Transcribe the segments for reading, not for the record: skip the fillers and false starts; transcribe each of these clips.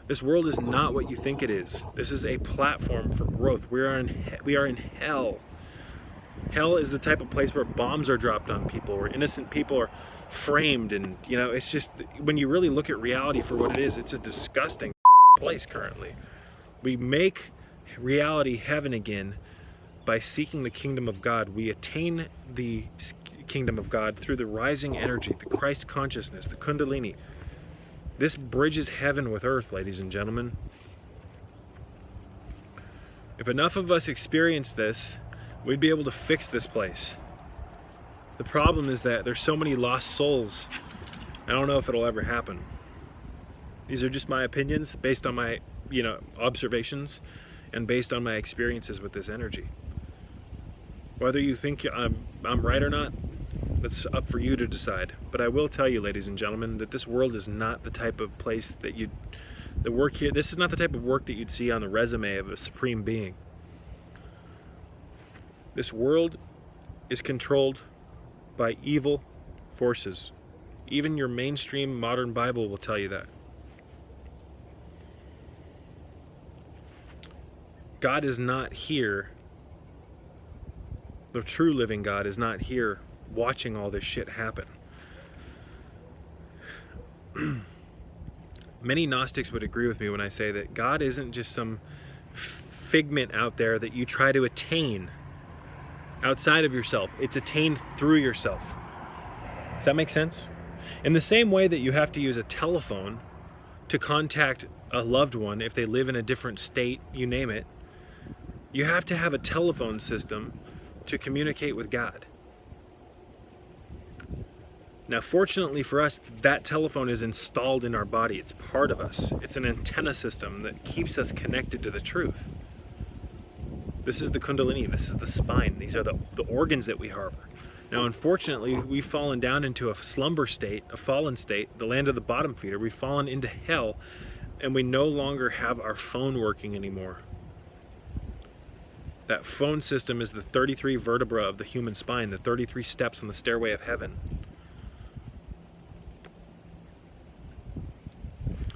This world is not what you think it is. This is a platform for growth. We are in hell. Hell is the type of place where bombs are dropped on people, where innocent people are framed, and it's just, when you really look at reality for what it is, it's a disgusting place currently. We make reality heaven again by seeking the kingdom of God. We attain the kingdom of God through the rising energy, the Christ consciousness, the Kundalini. This bridges heaven with earth, ladies and gentlemen. If enough of us experience this, we'd be able to fix this place. The problem is that there's so many lost souls. I don't know if it'll ever happen. These are just my opinions based on my, observations and based on my experiences with this energy. Whether you think I'm right or not, that's up for you to decide. But I will tell you, ladies and gentlemen, that this world is not the type of place that the work here, this is not the type of work that you'd see on the resume of a supreme being. This world is controlled by evil forces. Even your mainstream modern Bible will tell you that. God is not here. The true living God is not here watching all this shit happen. Many Gnostics would agree with me when I say that God isn't just some figment out there that you try to attain outside of yourself. It's attained through yourself. Does that make sense? In the same way that you have to use a telephone to contact a loved one if they live in a different state, you name it, you have to have a telephone system to communicate with God. Now, fortunately for us, that telephone is installed in our body. It's part of us. It's an antenna system that keeps us connected to the truth. This is the Kundalini. This is the spine. These are the organs that we harbor. Now, unfortunately, we've fallen down into a slumber state, a fallen state, the land of the bottom feeder. We've fallen into hell, and we no longer have our phone working anymore. That phone system is the 33 vertebra of the human spine, the 33 steps on the stairway of heaven.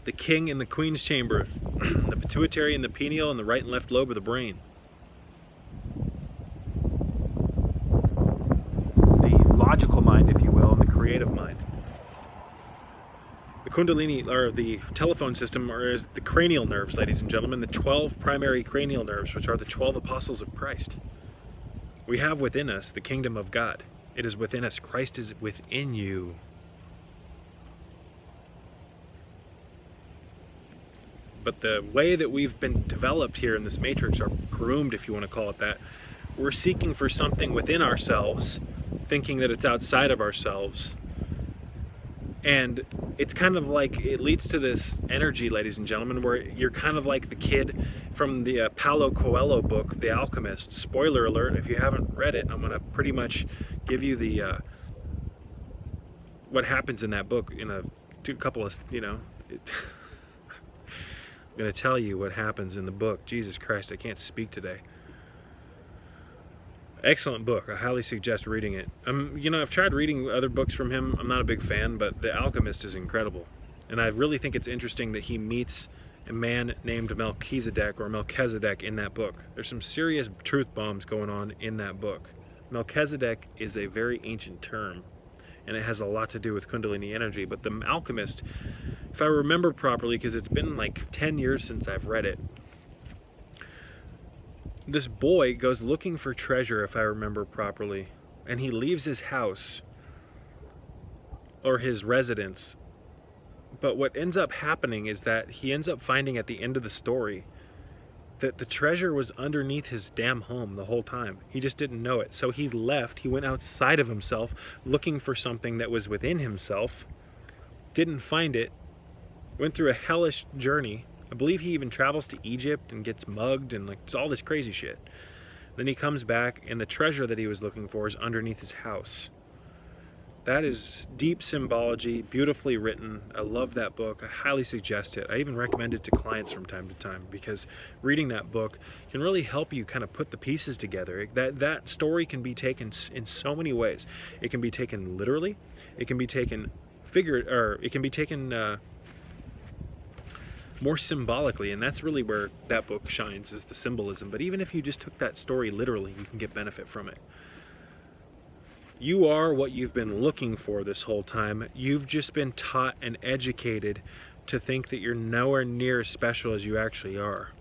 The king and the queen's chamber, the pituitary and the pineal, and the right and left lobe of the brain. The logical mind, if you will, and the creative mind. The Kundalini, or the telephone system, is the cranial nerves, ladies and gentlemen, the 12 primary cranial nerves, which are the 12 apostles of Christ. We have within us the kingdom of God. It is within us. Christ is within you. But the way that we've been developed here in this matrix, or groomed, if you want to call it that, we're seeking for something within ourselves, thinking that it's outside of ourselves. And it's kind of like, it leads to this energy, ladies and gentlemen, where you're kind of like the kid from the Paulo Coelho book, The Alchemist. Spoiler alert, if you haven't read it, I'm going to pretty much give you the what happens in that book in a couple of, I'm going to tell you what happens in the book. Jesus Christ, I can't speak today. Excellent book. I highly suggest reading it. I've tried reading other books from him. I'm not a big fan, but The Alchemist is incredible. And I really think it's interesting that he meets a man named Melchizedek in that book. There's some serious truth bombs going on in that book. Melchizedek is a very ancient term, and it has a lot to do with Kundalini energy. But The Alchemist, if I remember properly, because it's been like 10 years since I've read it, this boy goes looking for treasure, if I remember properly, and he leaves his house or his residence. But what ends up happening is that he ends up finding at the end of the story that the treasure was underneath his damn home the whole time. He just didn't know it. So he left, he went outside of himself looking for something that was within himself, didn't find it, went through a hellish journey. I believe he even travels to Egypt and gets mugged and it's all this crazy shit. Then he comes back and the treasure that he was looking for is underneath his house. That is deep symbology, beautifully written. I love that book. I highly suggest it. I even recommend it to clients from time to time because reading that book can really help you kind of put the pieces together. That story can be taken in so many ways. It can be taken literally. It can be taken more symbolically, and that's really where that book shines, is the symbolism. But even if you just took that story literally, you can get benefit from it. You are what you've been looking for this whole time. You've just been taught and educated to think that you're nowhere near as special as you actually are.